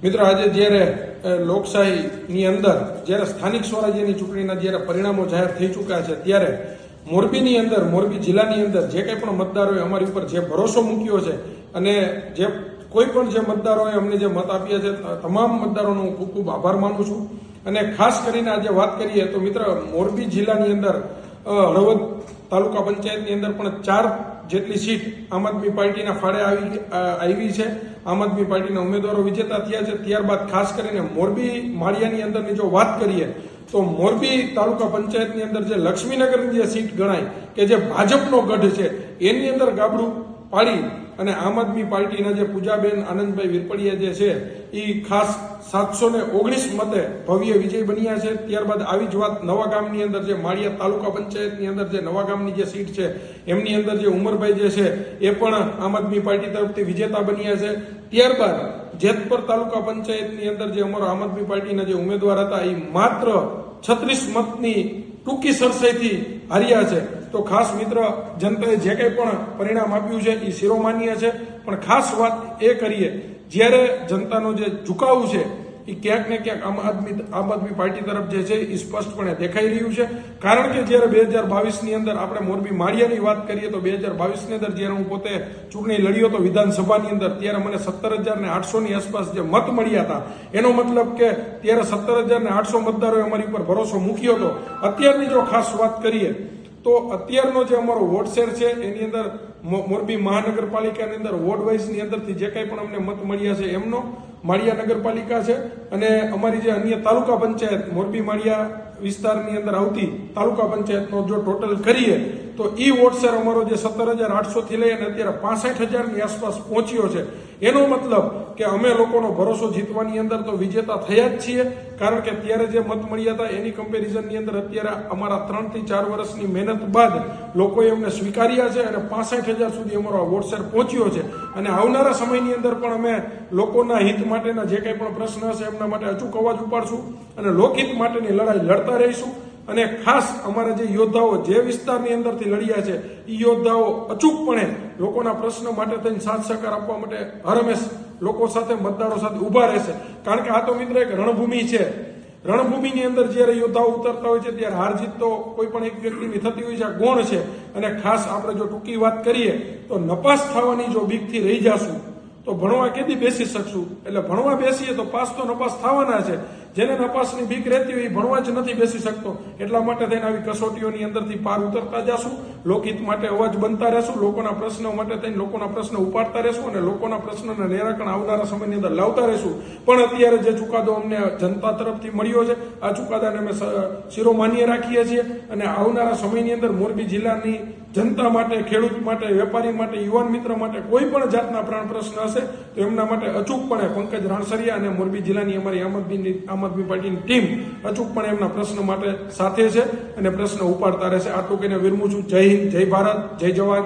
મિત્રો, આજે જ્યારે લોકશાહીની અંદર જ્યારે સ્થાનિક સ્વરાજ્યની ચૂંટણીના જ્યારે પરિણામો જાહેર થઈ ચૂક્યા છે, ત્યારે મોરબીની અંદર, મોરબી જિલ્લાની અંદર જે કંઈ પણ મતદારોએ અમારી ઉપર જે ભરોસો મૂક્યો છે અને જે કોઈ પણ જે મતદારોએ અમને જે મત આપ્યા છે, તમામ મતદારોનો હું ખૂબ ખૂબ આભાર માનું છું. અને ખાસ કરીને આજે વાત કરીએ તો મિત્ર, મોરબી જિલ્લાની અંદર હળવદ તાલુકા પંચાયતની અંદર પણ 4 જેટલી સીટ આમ આદમી પાર્ટીના ફાળે આવી છે. આમ આદમી પાર્ટીના ઉમેદવારો વિજેતા થયા છે. ત્યારબાદ ખાસ કરીને મોરબી માળિયાની અંદરની જો વાત કરીએ તો મોરબી તાલુકા પંચાયતની અંદર જે લક્ષ્મીનગરની જે સીટ ગણાય કે જે ભાજપનો ગઢ છે, એની અંદર ગાબડું પાડી અને આમ આદમી પાર્ટીના જે પૂજાબેન આનંદભાઈ વિરપડિયા જે છે એ ખાસ 719 મતે ભવ્ય વિજય બન્યા છે. ત્યારબાદ આવી જ વાત નવા ગામની અંદર જે માળિયા તાલુકા પંચાયતની અંદર જે નવા ગામની જે સીટ છે એમની અંદર જે ઉમરભાઈ જે છે એ પણ આમ આદમી પાર્ટી તરફથી વિજેતા બન્યા છે. ત્યારબાદ જેતપર તાલુકા પંચાયતની અંદર જે અમારો આમ આદમી પાર્ટીના જે ઉમેદવાર હતા એ માત્ર 36 મતની ટૂંકી સરસાઈથી હાર્યા છે. તો ખાસ મિત્ર, જનતાએ જે કંઈ પણ પરિણામ આપ્યું છે એ શિરોમાન્ય છે. પણ ખાસ વાત એ કરીએ, જ્યારે જનતાનો જે ઝુકાવ છે એ ક્યાંક ને ક્યાંક આમ આદમી પાર્ટી તરફ જે છે એ સ્પષ્ટપણે દેખાઈ રહ્યું છે. કારણ કે જ્યારે 2022ની અંદર આપણે મોરબી માળિયાની વાત કરીએ તો 2022ની અંદર જ્યારે હું પોતે ચૂંટણી લડ્યો હતો વિધાનસભાની અંદર, ત્યારે મને 17,800ની આસપાસ જે મત મળ્યા હતા. એનો મતલબ કે ત્યારે 17,800 મતદારોએ અમારી ઉપર ભરોસો મૂક્યો હતો. અત્યારની જો ખાસ વાત કરીએ તો અત્યારનો જે અમારો વોટ શેર છે એની અંદર મોરબી મહાનગરપાલિકાની અંદર વોર્ડ વાઇઝની અંદરથી જે કંઈ પણ અમને મત મળ્યા છે એમનો માળિયા નગરપાલિકા છે. અને અમારી જે અન્ય તાલુકા પંચાયત મોરબી માળિયા વિસ્તારની અંદર આવતી તાલુકા પંચાયતનો જો ટોટલ કરીએ તો ઈ વોટ શેર અમારો જે 17,800 થી લઈ અને અત્યારે 65,000ની આસપાસ પહોંચ્યો છે. એનો મતલબ કે અમે લોકોનો ભરોસો જીતવાની અંદર તો વિજેતા થયા જ છીએ. કારણ કે ત્યારે જે મત મળ્યા હતા એની કમ્પેરિઝનની અંદર અત્યારે અમારા 3 થી 4 વર્ષની મહેનત બાદ લોકોએ અમને સ્વીકાર્યા છે અને 65,000 સુધી અમારો વોટ શેર પહોંચ્યો છે. અને આવનારા સમયની અંદર પણ અમે લોકોના હિત માટેના જે કંઈ પણ પ્રશ્ન હશે એમના માટે અચૂક અવાજ ઉપાડશું અને લોકહિત માટેની લડાઈ લડતા રહીશું. અને ખાસ અમારા જે યોદ્ધાઓ જે વિસ્તારની અંદરથી લડ્યા છે એ યોદ્ધાઓ અચૂકપણે લોકોના પ્રશ્ન માટે થઈને સાથ સહકાર આપવા માટે હરમેશ લોકો સાથે, મતદારો સાથે ઊભા રહેશે. કારણ કે આ તો મિત્ર એક રણભૂમિ છે. રણભૂમિની અંદર જ્યારે યોદ્ધાઓ ઉતરતા હોય છે ત્યારે હાર જીત તો કોઈ પણ એક વ્યક્તિની થતી હોય છે, આ ગુણ છે. અને ખાસ આપણે જો ટૂંકી વાત કરીએ તો નપાસ થવાની જો બીકથી રહી જશું તો ભણવા કેદી બેસી શકશું. એટલે ભણવા બેસીએ તો પાસ તો નપાસ થવાના છે. જેને નપાસની બીક રહેતી હોય એ ભણવા જ નથી બેસી શકતો. એટલા માટે થઈને આવી કસોટીઓની અંદરથી પાર ઉતરતા જશું, લોકહિત માટે અવાજ બનતા રહેશું, લોકોના પ્રશ્નો માટે થઈને લોકોના પ્રશ્નો ઉપાડતા રહેશું અને લોકોના પ્રશ્નોના નિરાકરણ આવનારા સમયની અંદર લાવતા રહેશું. પણ અત્યારે જે ચુકાદો અમને જનતા તરફથી મળ્યો છે આ ચુકાદાને અમે શિરોમાન્ય રાખીએ છીએ. અને આવનારા સમયની અંદર મોરબી જિલ્લાની જનતા માટે, ખેડૂત માટે, વેપારી માટે, યુવાન મિત્ર માટે કોઈ પણ જાતના પ્રાણ પ્રશ્ન હશે તો એમના માટે અચૂકપણે પંકજ રાણસરિયા અને મોરબી જિલ્લાની અમારી આમ આદમી પાર્ટીની ટીમ અચૂકપણે એમના પ્રશ્ન માટે સાથે છે અને પ્રશ્ન ઉપાડતા રહેશે. આટલું કહીને વિરમું છું. જય હિન્દ, જય ભારત, જય જવાન.